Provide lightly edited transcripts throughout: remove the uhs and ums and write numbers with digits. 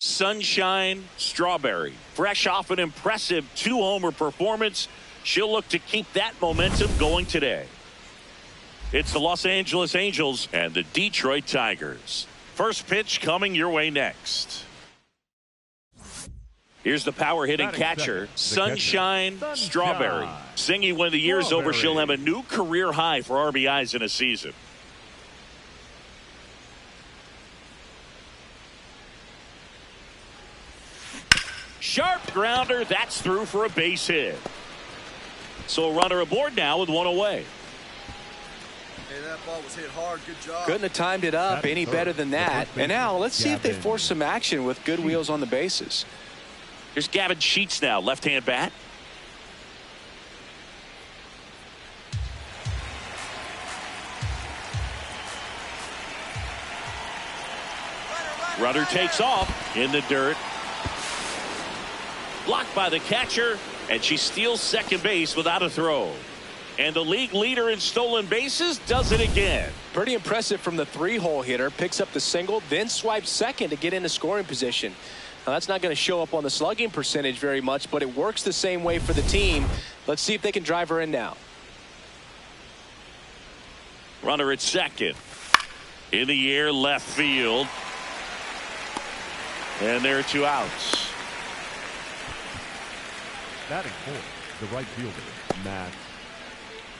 Sunshine Strawberry. Fresh off an impressive 2-homer performance, she'll look to keep that momentum going today. It's the Los Angeles Angels and the Detroit Tigers. First pitch coming your way next. Here's the power hitting catcher, Sunshine Strawberry. Singing when the year's over, she'll have a new career high for RBIs in a season. Sharp grounder, that's through for a base hit. So a runner aboard now with one away. Hey, that ball was hit hard. Good job. Couldn't have timed it up any better than that. And now let's see if they force some action with good wheels on the bases. Here's Gavin Sheets now, left-hand bat. Runner takes off in the dirt. Blocked by the catcher, and she steals second base without a throw. And the league leader in stolen bases does it again. Pretty impressive from the 3-hole hitter. Picks up the single, then swipes second to get into scoring position. Now, that's not going to show up on the slugging percentage very much, but it works the same way for the team. Let's see if they can drive her in now. Runner at second. In the air, left field. And there are 2 outs. Batting fourth, the right fielder, Matt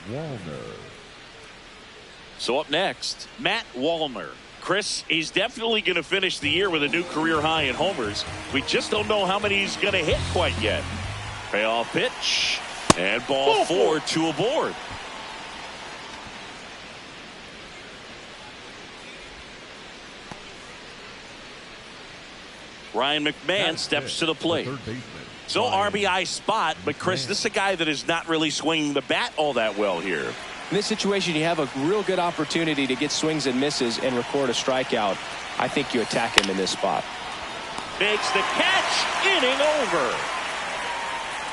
Wallner. So up next, Matt Wallner. Chris, he's definitely going to finish the year with a new career high in homers. We just don't know how many he's going to hit quite yet. Payoff pitch. And ball 4, 2 aboard. Ryan McMahon steps to the plate. So RBI spot, but Chris, this is a guy that is not really swinging the bat all that well here. In this situation, you have a real good opportunity to get swings and misses and record a strikeout. I think you attack him in this spot. Makes the catch, inning over.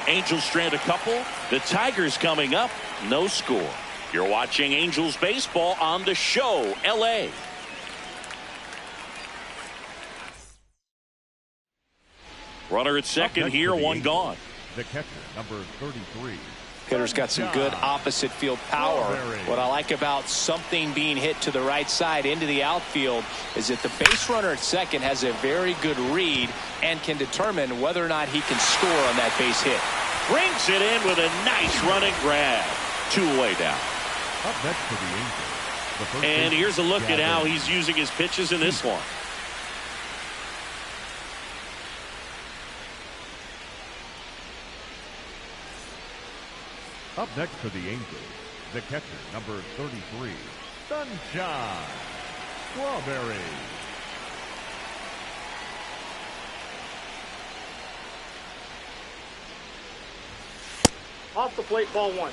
Angels strand a couple. The Tigers coming up, no score. You're watching Angels baseball on The Show, LA. Runner at second here, one gone. The catcher, number 33. Hitter's got some good opposite field power. What I like about something being hit to the right side into the outfield is that the base runner at second has a very good read and can determine whether or not he can score on that base hit. Brings it in with a nice running grab. 2 away now. Up next to the Angels. And here's a look at how he's using his pitches in this one. Up next to the Angels, the catcher, number 33, Sunshine Strawberry. Off the plate, ball 1.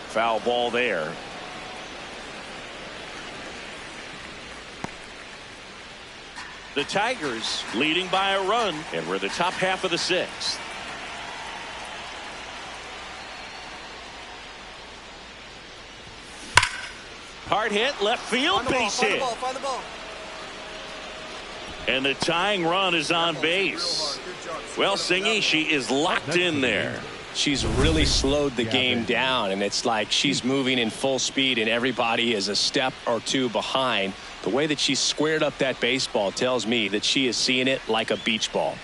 Foul ball there. The Tigers leading by a run, and we're the top half of the 6th. Hard hit, left field, base hit. Find the ball. And the tying run is on base. Well, Singy, she is locked in there. She's really slowed the game down, and it's like she's moving in full speed and everybody is a step or 2 behind. The way that she squared up that baseball tells me that she is seeing it like a beach ball.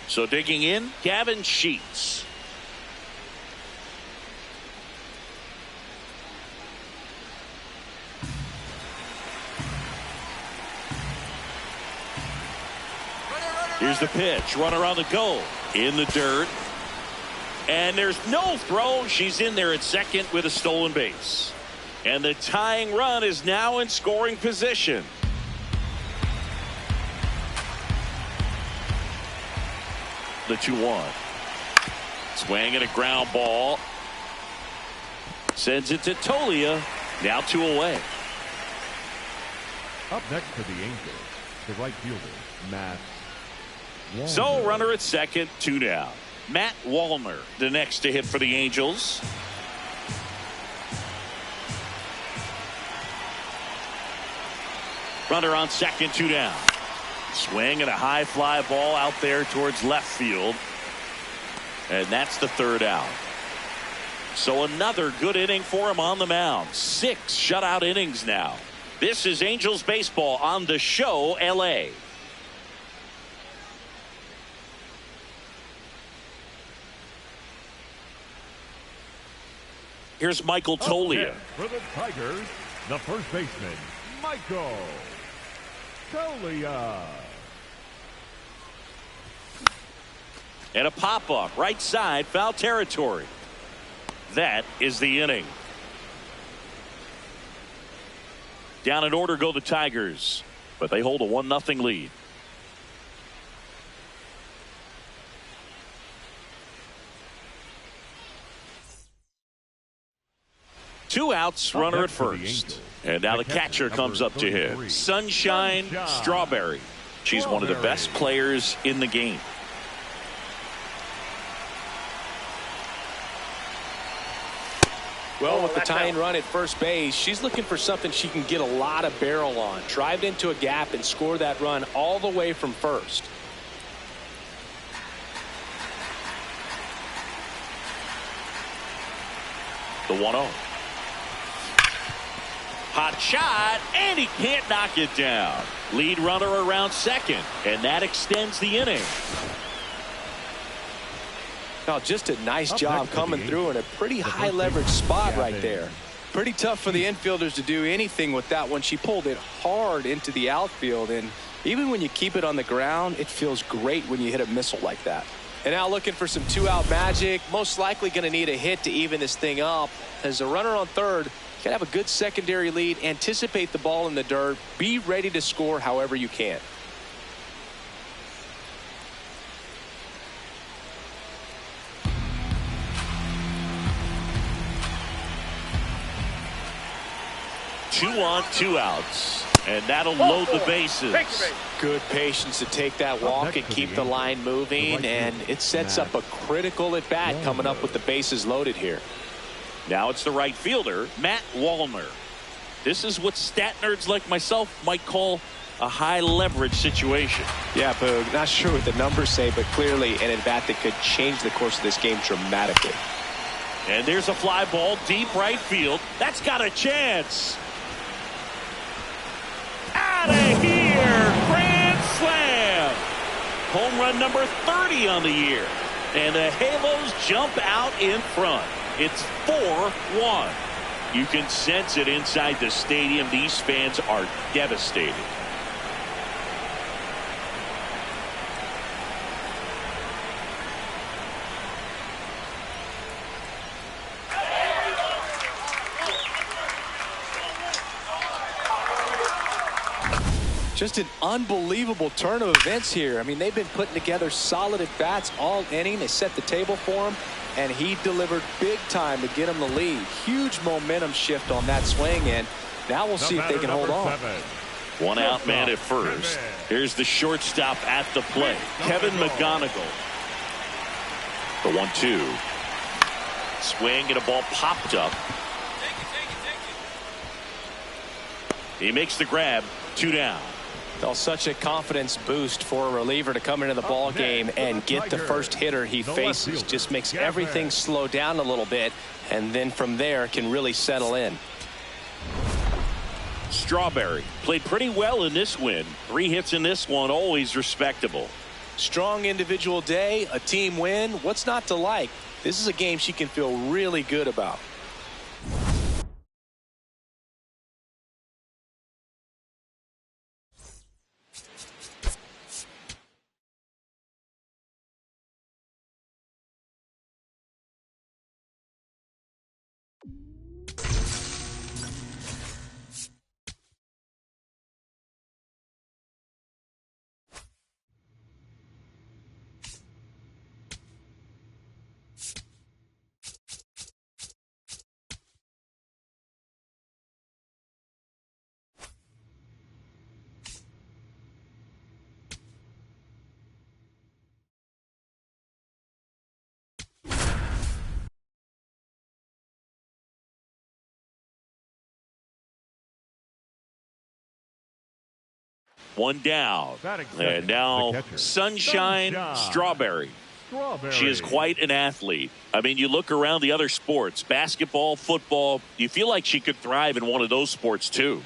So digging in, Gavin Sheets. Here's the pitch. Runner on the go. In the dirt. And there's no throw. She's in there at second with a stolen base. And the tying run is now in scoring position. The 2-1. Swing and a ground ball. Sends it to Tolia. Now 2 away. Up next to the Angels, the right fielder, Matt Walner. So runner at second, 2 down. Matt Walner, the next to hit for the Angels. Runner on second, 2 down. Swing and a high fly ball out there towards left field. And that's the 3rd out. So another good inning for him on the mound. 6 shutout innings now. This is Angels baseball on the show, LA. Here's Michael Toglia. For the Tigers, the first baseman, Michael Toglia. And a pop-up right side, foul territory. That is the inning. Down in order go the Tigers, but they hold a 1-0 lead. Two outs, runner at first. And now the catcher comes up to him. Sunshine Strawberry. She's one of the best players in the game. Well, with the tying run at first base, she's looking for something she can get a lot of barrel on. Drive into a gap and score that run all the way from first. The 1-0. Hot shot, and he can't knock it down. Lead runner around second, and that extends the inning. Now, just a nice job coming through in a pretty high leverage spot right there. Pretty tough for the infielders to do anything with that one. She pulled it hard into the outfield, and even when you keep it on the ground, it feels great when you hit a missile like that. And now looking for some 2-out magic. Most likely going to need a hit to even this thing up. As a runner on third, can have a good secondary lead, anticipate the ball in the dirt, be ready to score however you can. Two on, 2 outs. And that'll load the bases. Good patience to take that walk and keep the line moving, and it sets up a critical at bat coming up with the bases loaded here. Now it's the right fielder, Matt Walner. This is what stat nerds like myself might call a high leverage situation. Yeah, Boog, not sure what the numbers say, but clearly an at bat that could change the course of this game dramatically. And there's a fly ball deep right field. That's got a chance. Out of here! Grand slam! Home run number 30 on the year. And the Halos jump out in front. It's 4-1. You can sense it inside the stadium. These fans are devastated. Just an unbelievable turn of events here. I mean, they've been putting together solid at-bats all inning. They set the table for him, and he delivered big time to get him the lead. Huge momentum shift on that swing, and now we'll see if they can hold on. 1 out man at first. Here's the shortstop at the plate, Kevin McGonigal. The 1-2. Swing and a ball popped up. He makes the grab. 2 down. Well, such a confidence boost for a reliever to come into the ball game and get the first hitter he faces. Just makes everything slow down a little bit, and then from there can really settle in. Strawberry played pretty well in this win. 3 hits in this one, always respectable. Strong individual day, a team win. What's not to like? This is a game she can feel really good about. One down. And now Sunshine Strawberry. She is quite an athlete. I mean, you look around the other sports, basketball, football, you feel like she could thrive in one of those sports too.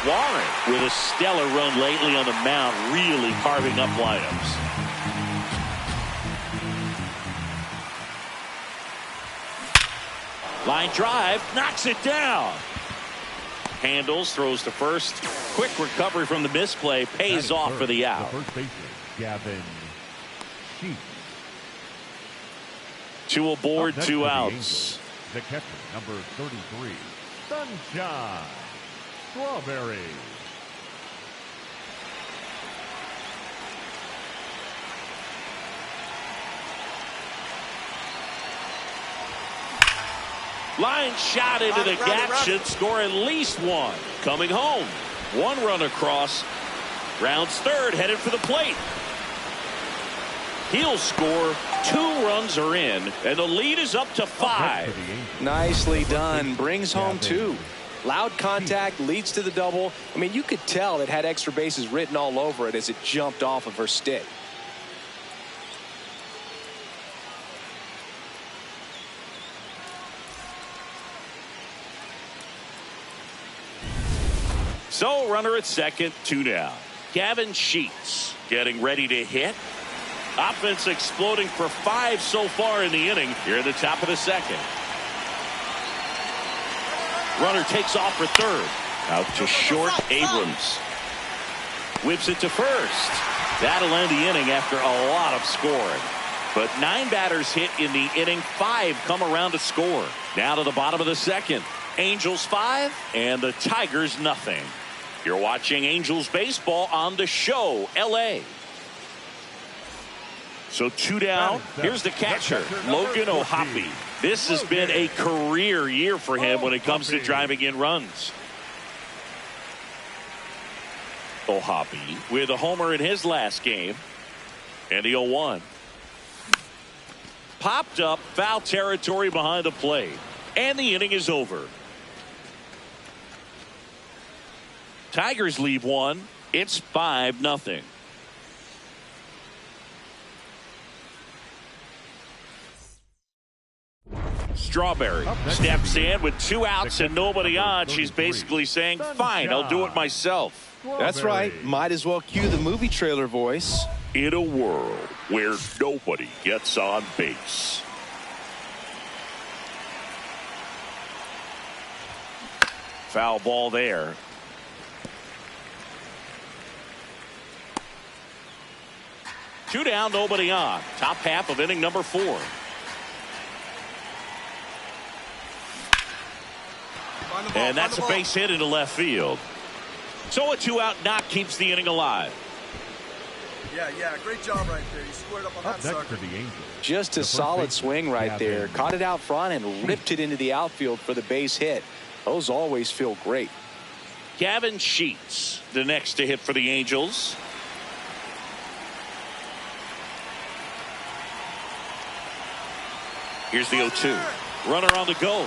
Warren with a stellar run lately on the mound, really carving up lineups. Line drive, knocks it down. Handles, throws to first. Quick recovery from the misplay, pays off for the out. The first baseman, Gavin Sheets. Two aboard, two outs. The catcher, number 33, Sunshine Strawberry. Line shot into the gap, should score at least one. Coming home, one run across. Rounds third, headed for the plate. He'll score. 2 runs are in, and the lead is up to 5. Nicely done. Brings home 2. Loud contact, leads to the double. I mean, you could tell it had extra bases written all over it as it jumped off of her stick. So, runner at second, 2 down. Gavin Sheets getting ready to hit. Offense exploding for 5 so far in the inning here at the top of the second. Runner takes off for third. Out to short, Abrams. Whips it to first. That'll end the inning after a lot of scoring. But 9 batters hit in the inning. 5 come around to score. Now to the bottom of the second. Angels 5 and the Tigers nothing. You're watching Angels baseball on the show, LA. So 2 down. Here's the catcher, Logan O'Hoppe. This has been a career year for him when it comes to driving in runs. O'Hoppe with a homer in his last game. And the 0-1. Popped up, foul territory behind the plate. And the inning is over. Tigers leave 1. It's 5-0. Strawberry steps in with 2 outs and nobody on. She's basically saying, fine, I'll do it myself. That's right. Might as well cue the movie trailer voice. In a world where nobody gets on base. Foul ball there. Two down, nobody on. Top half of inning number 4. And that's a base hit into left field. So a 2-out knock keeps the inning alive. Yeah, great job right there. You squared up on that sucker. Just a solid swing right there. Caught it out front and ripped it into the outfield for the base hit. Those always feel great. Gavin Sheets, the next to hit for the Angels. Here's the 0-2. Runner on the go.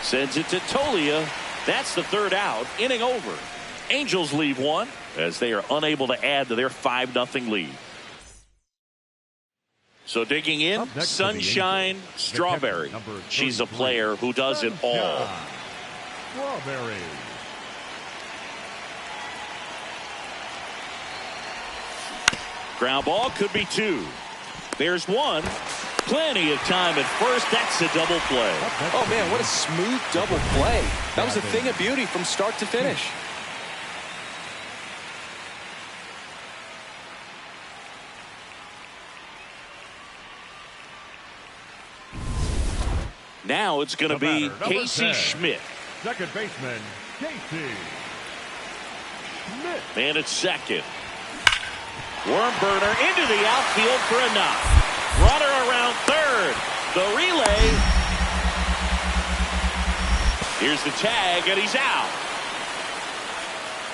Sends it to Tolia. That's the 3rd out. Inning over. Angels leave 1 as they are unable to add to their 5-0 lead. So digging in, Sunshine Strawberry. She's a player who does it all. Strawberry. Ground ball could be 2. There's 1. Plenty of time at first. That's a double play. Oh, man, what a smooth double play. That was a thing of beauty from start to finish. Now it's going to be Casey Schmidt. Second baseman, Casey Schmidt. Man at second. Worm burner into the outfield for a knock. Runner around third. The relay. Here's the tag, and he's out.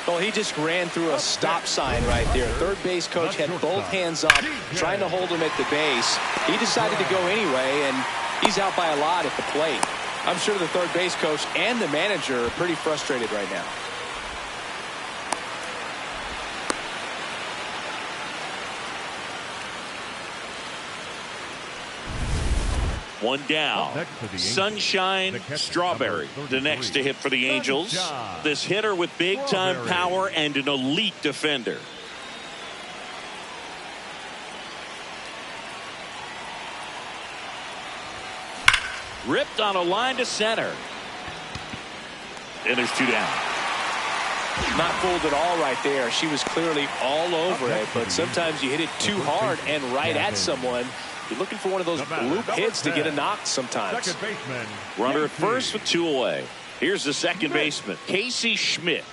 Well, he just ran through a stop sign right there. Third base coach had both hands up, trying to hold him at the base. He decided to go anyway, and He's out by a lot at the plate. I'm sure the third base coach and the manager are pretty frustrated right now. One down. Sunshine Strawberry, the next to hit for the Angels. This hitter with big-time power and an elite defender. Ripped on a line to center. And there's two down. Not fooled at all right there. She was clearly all over it, but sometimes you hit it too hard and right at someone. You're looking for one of those bloop hits to get a knock sometimes. Runner at first with two away. Here's the second baseman, Casey Schmidt.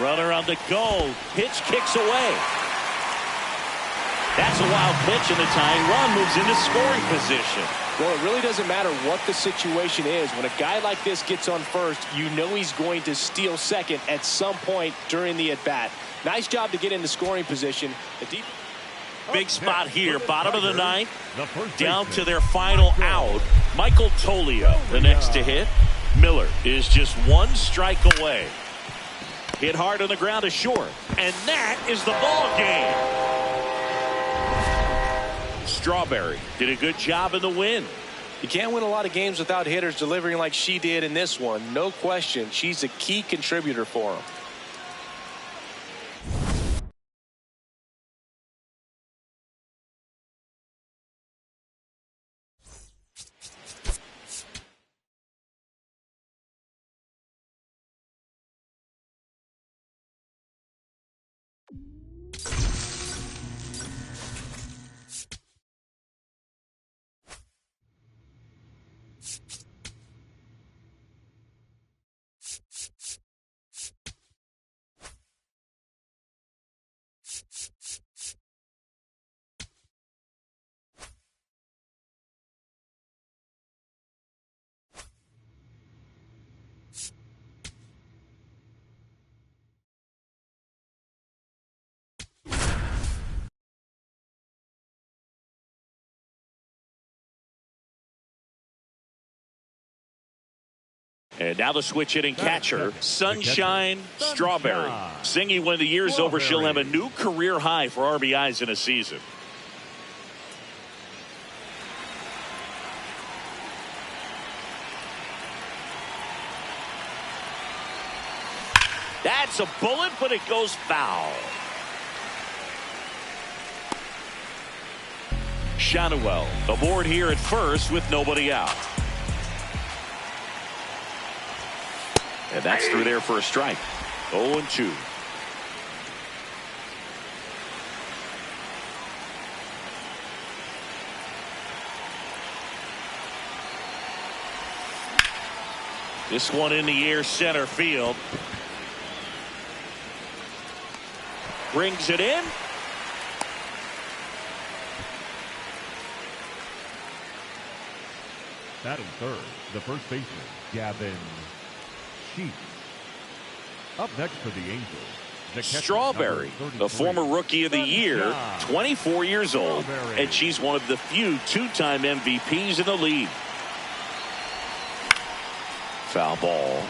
Runner on the go. Pitch kicks away. That's a wild pitch, and the tying run moves into scoring position. Well, it really doesn't matter what the situation is. When a guy like this gets on first, you know he's going to steal second at some point during the at-bat. Nice job to get into scoring position. Big spot here, bottom of the ninth, down to their final out. Michael Tolio, the next to hit. Miller is just one strike away. Hit hard on the ground to short, and that is the ball game. Strawberry did a good job in the win. You can't win a lot of games without hitters delivering like she did in this one. No question, she's a key contributor for them. And now the switch hitting catcher, Sunshine Strawberry. Singing when the year's over, she'll have a new career high for RBIs in a season. That's a bullet, but it goes foul. Shanuel aboard here at first with nobody out. And that's through there for a strike. 0-2. This one in the air, center field. Brings it in. Batting third, the first baseman, Gavin. Up next for the Angels, Strawberry, the former Rookie of the Year, 24 years old, and she's one of the few two-time MVPs in the league. Foul ball.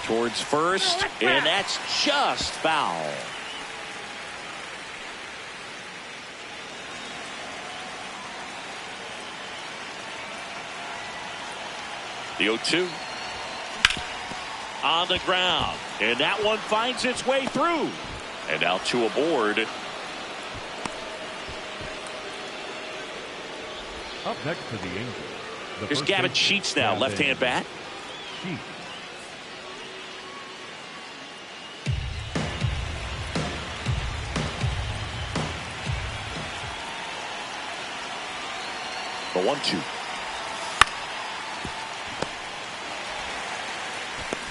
Towards first, and that's just foul. The 0-2 on the ground, and that one finds its way through. And now two aboard. Up next for the Angels. Here's Gavin Sheets now, left-hand bat. Sheets. The 1-2.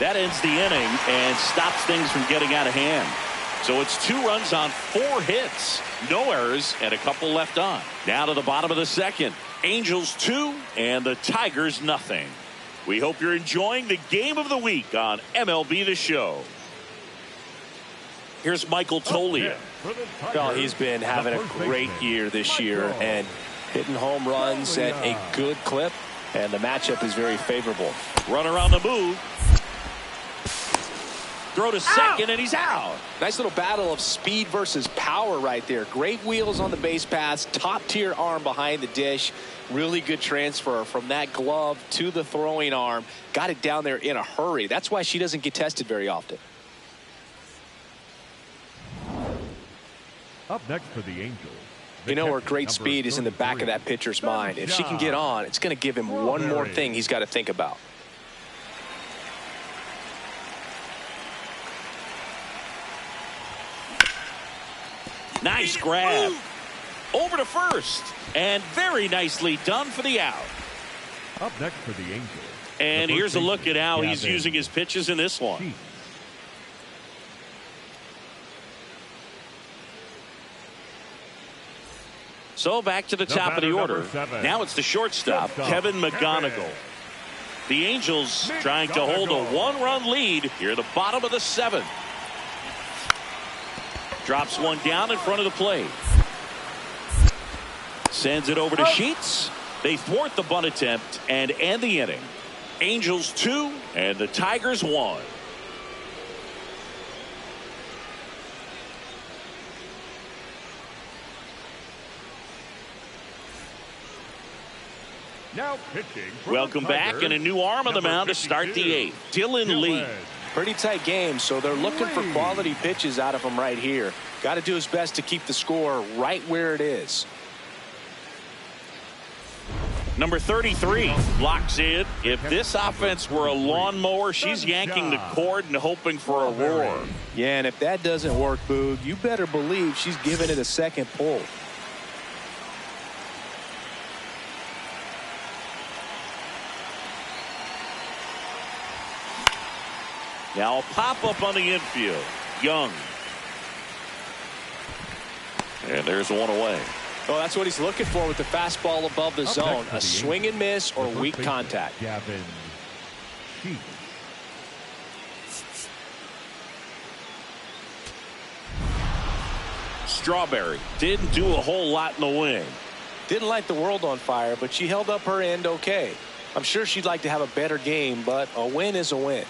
That ends the inning and stops things from getting out of hand. So it's 2 runs on 4 hits. No errors and a couple left on. Now to the bottom of the second. Angels 2 and the Tigers nothing. We hope you're enjoying the game of the week on MLB The Show. Here's Michael Toglia. Well, he's been having a great year this year and hitting home runs at a good clip, and the matchup is very favorable. Runner on the move. Throw to second, and he's out. Nice little battle of speed versus power right there. Great wheels on the base paths, top-tier arm behind the dish. Really good transfer from that glove to the throwing arm. Got it down there in a hurry. That's why she doesn't get tested very often. Up next for the Angels. You know, her great speed is in the back of that pitcher's mind. If she can get on, it's going to give him one more thing he's got to think about. Nice grab. Over to first. And very nicely done for the out. Up next for the Angels. And here's a look at how he's using his pitches in this one. So back to the top of the order. Now it's the shortstop, Kevin McGonigal. The Angels trying to hold a 1-run lead here at the bottom of the 7th. Drops one down in front of the plate. Sends it over to Sheets. They thwart the bunt attempt and end the inning. Angels 2 and the Tigers 1. Now pitching. Welcome back, and a new arm on the mound to start the 8th. Dylan Lee. Pretty tight game, so they're looking for quality pitches out of him right here. Got to do his best to keep the score right where it is. Number 33 locks in. If this offense were a lawnmower, she's yanking the cord and hoping for a roar. Yeah, and if that doesn't work, Boog, you better believe she's giving it a second pull. Now a pop-up on the infield. Young. And there's one away. Oh, that's what he's looking for with the fastball above the zone. A swing and miss or weak contact. Strawberry didn't do a whole lot in the wing. Didn't light the world on fire, but she held up her end okay. I'm sure she'd like to have a better game, but a win is a win.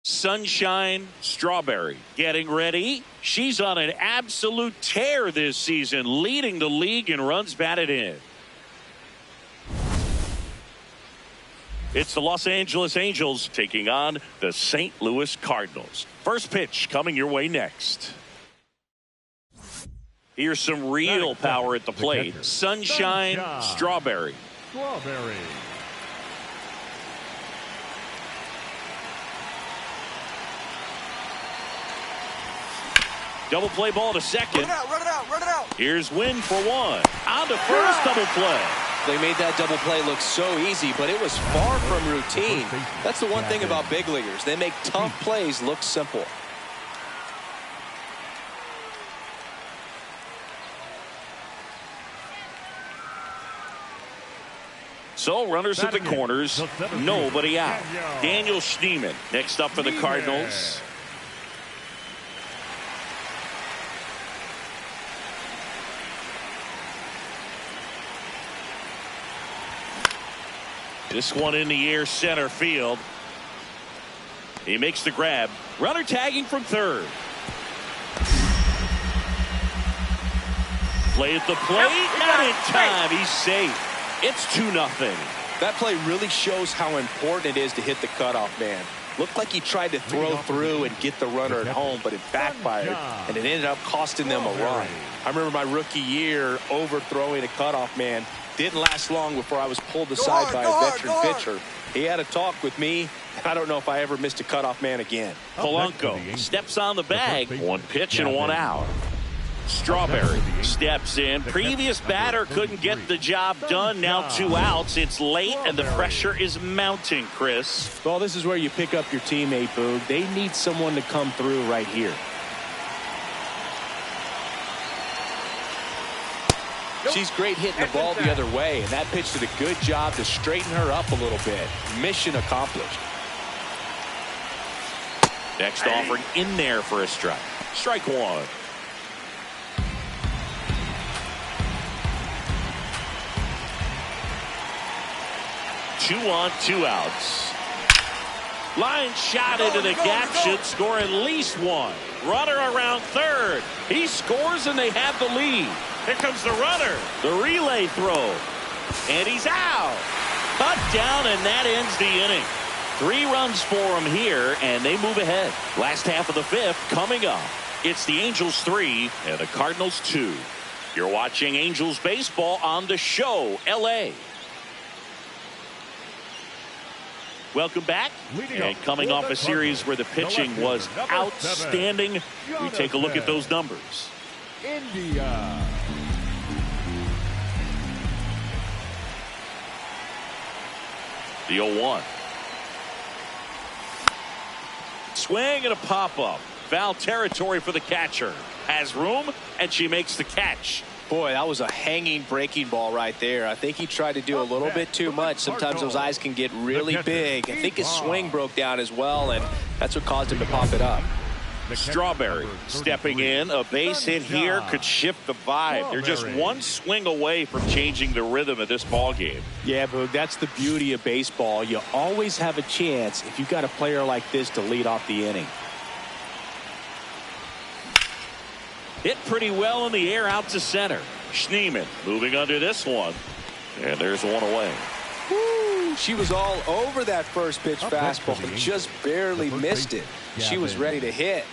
Sunshine Strawberry getting ready. She's on an absolute tear this season, leading the league in runs batted in. It's the Los Angeles Angels taking on the St. Louis Cardinals. First pitch coming your way next. Here's some real power at the plate. Sunshine Strawberry. Double play ball to second. Run it out. Here's Wynn for one. On to first, double play. They made that double play look so easy, but it was far from routine. That's the one thing about big leaguers. They make tough plays look simple. So runners at the corners, nobody out. Daniel Schneemann next up for the Cardinals. This one in the air, center field. He makes the grab. Runner tagging from third. Play at the plate. Not in time. He's safe. It's 2-0. That play really shows how important it is to hit the cutoff man. Looked like he tried to throw through and get the runner at home, but it backfired, and it ended up costing them a run. I remember my rookie year overthrowing a cutoff man. Didn't last long before I was pulled aside by a veteran pitcher. He had a talk with me, and I don't know if I ever missed a cutoff man again. Polanco steps on the bag. 1 pitch and 1 out. Strawberry steps in. Previous batter couldn't get the job done. Now 2 outs. It's late, and the pressure is mounting, Chris. Well, this is where you pick up your teammate, Boog. They need someone to come through right here. She's great hitting the ball the other way, and that pitch did a good job to straighten her up a little bit. Mission accomplished. Next offering in there for a strike. Strike 1. Two on, 2 outs. Line shot into the gap should score at least 1. Runner around third. He scores and they have the lead. Here comes the runner. The relay throw. And he's out. Cut down, and that ends the inning. 3 runs for him here, and they move ahead. Last half of the 5th coming up. It's the Angels 3 and the Cardinals 2. You're watching Angels baseball on the show, LA. Welcome back. And coming off a series where the pitching was outstanding, we take a look at those numbers. India. The 0-1. Swing and a pop-up. Foul territory for the catcher. Has room, and she makes the catch. Boy, that was a hanging breaking ball right there. I think he tried to do a little bit too much. Sometimes those eyes can get really big. I think his swing broke down as well, and that's what caused him to pop it up. Strawberry stepping in. A base hit here could shift the vibe. They're just 1 swing away from changing the rhythm of this ball game. Yeah, Boog, that's the beauty of baseball. You always have a chance if you've got a player like this to lead off the inning. Hit pretty well in the air out to center. Schneemann moving under this one. And there's 1 away. Woo, she was all over that first pitch fastball, just barely missed it. She was ready to hit.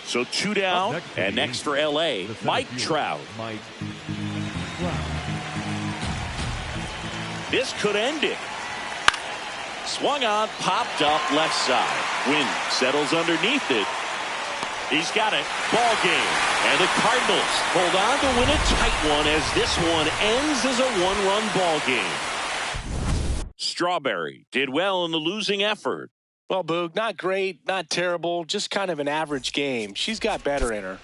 So 2 down, and next for LA, Mike Trout. This could end it. Swung on, popped up left side. Wind settles underneath it. He's got it. Ball game. And the Cardinals hold on to win a tight one as this one ends as a 1-run ball game. Strawberry did well in the losing effort. Well, Boog, not great, not terrible, just kind of an average game. She's got better in her.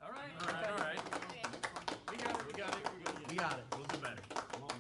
All right. We got it. We'll do better. Come on.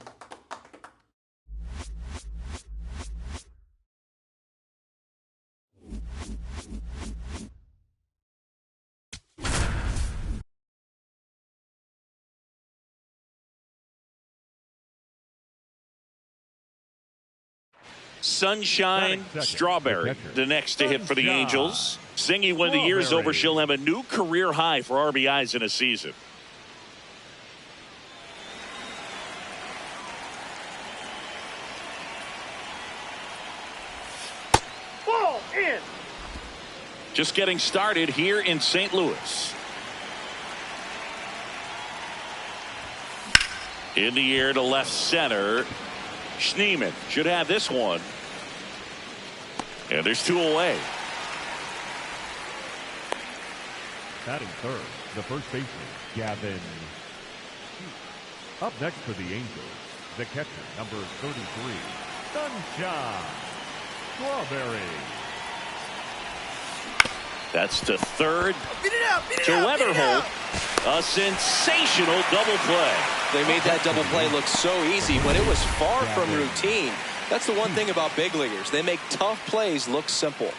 Sunshine Strawberry, the next to hit for the Angels. Singy, when the year's over, she'll have a new career high for RBIs in a season. just getting started here in St. Louis. In the air to left center. Schneemann should have this one. And there's 2 away. Batting third, the first baseman, Gavin. Up next for the Angels, the catcher, number 33, Sunshine Strawberry. That's to third. Beat it out, beat it To out, beat it Weatherholt. out. A sensational double play. They made that double play look so easy when it was far from routine. That's the one thing about big leaguers. They make tough plays look simple.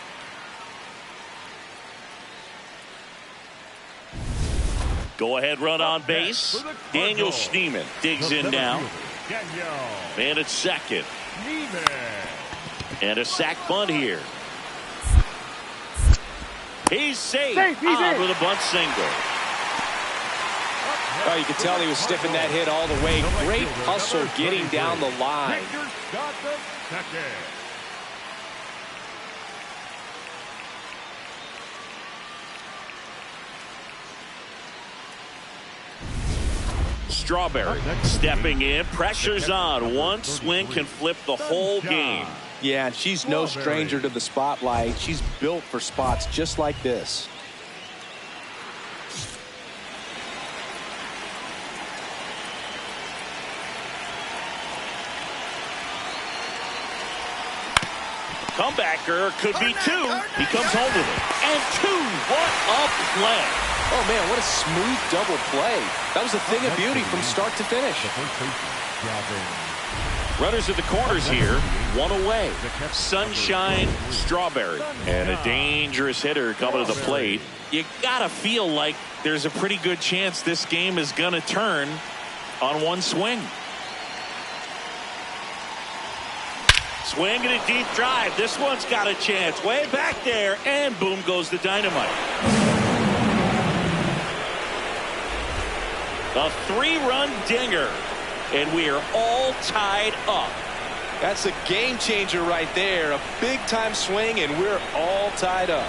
Go ahead run on base. Daniel Schneemann digs in now. Man at second. And a sac bunt here. He's safe. On with a bunt single. Oh, you could tell he was stiffing that hit all the way. Great hustle getting down the line. Strawberry stepping in. Pressure's on. One swing can flip the whole game. Yeah, and she's no stranger to the spotlight. She's built for spots just like this. Comebacker could be 2. He comes home with it. And 2. What a play. Oh, man, what a smooth double play. That was a thing of beauty from start to finish. Runners at the corners here. 1 away. Sunshine Strawberry. And a dangerous hitter coming to the plate. You got to feel like there's a pretty good chance this game is going to turn on one swing. Swing and a deep drive. This one's got a chance. Way back there. And boom goes the dynamite. A 3-run dinger. And we are all tied up. That's a game changer right there. A big time swing, and we're all tied up.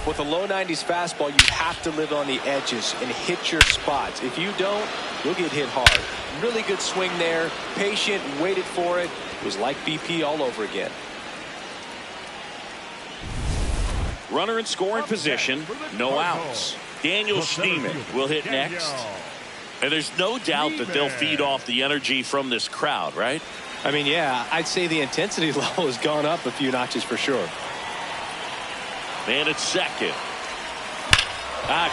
With a low 90s fastball, you have to live on the edges and hit your spots. If you don't, you'll get hit hard. Really good swing there. Patient, waited for it. It was like BP all over again. Runner in scoring position. No outs. Daniel Schneemann will hit next. And there's no doubt that they'll feed off the energy from this crowd, right? I mean, yeah, I'd say the intensity level has gone up a few notches for sure. Man at second.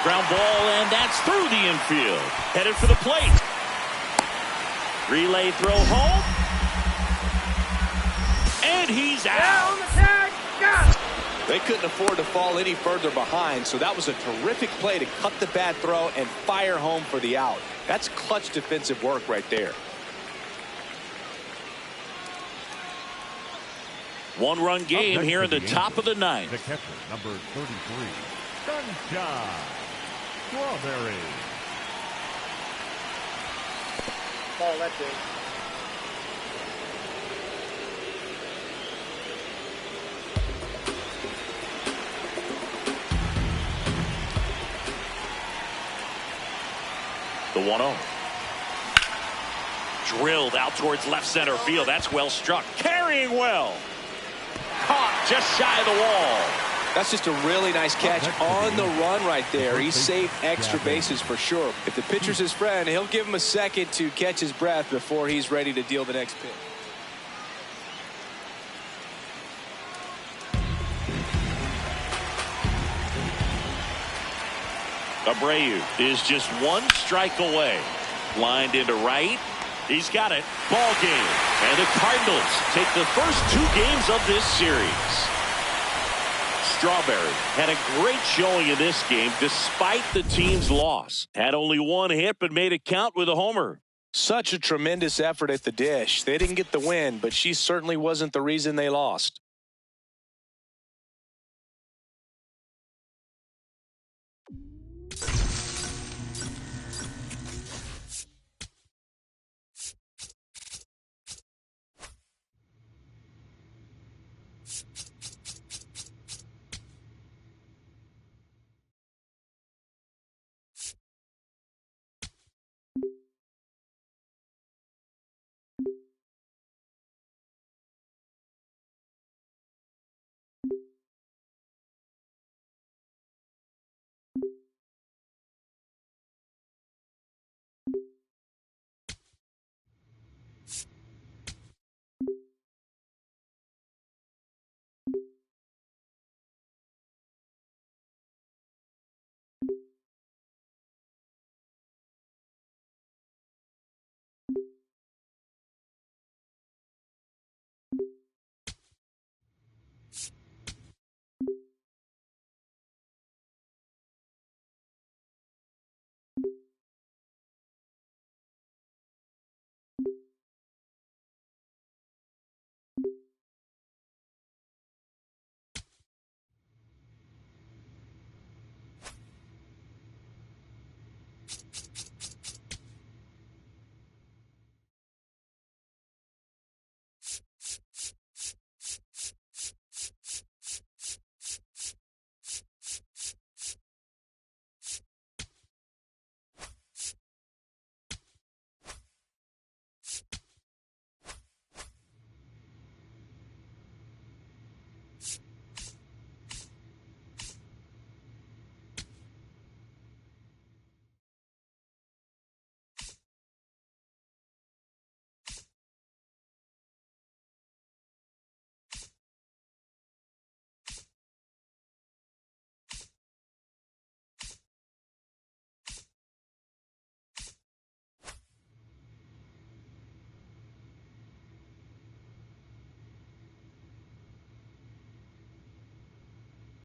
Ground ball, and that's through the infield. Headed for the plate. Relay throw home. And he's out. They couldn't afford to fall any further behind, so that was a terrific play to cut the bad throw and fire home for the out. That's clutch defensive work right there. 1-run game here in the top of the 9th. The catcher, number 33, Sunshine Strawberry. Ball that big. The 1-0. Drilled out towards left center field. That's well struck. Carrying well. Caught just shy of the wall. That's just a really nice catch on the run right there. He saved extra bases for sure. If the pitcher's his friend, he'll give him a second to catch his breath before he's ready to deal the next pitch. Abreu is just 1 strike away. Lined into right. He's got it. Ball game. And the Cardinals take the first 2 games of this series. Strawberry had a great showing in this game despite the team's loss. Had only 1 hit but made it count with a homer. Such a tremendous effort at the dish. They didn't get the win, but she certainly wasn't the reason they lost.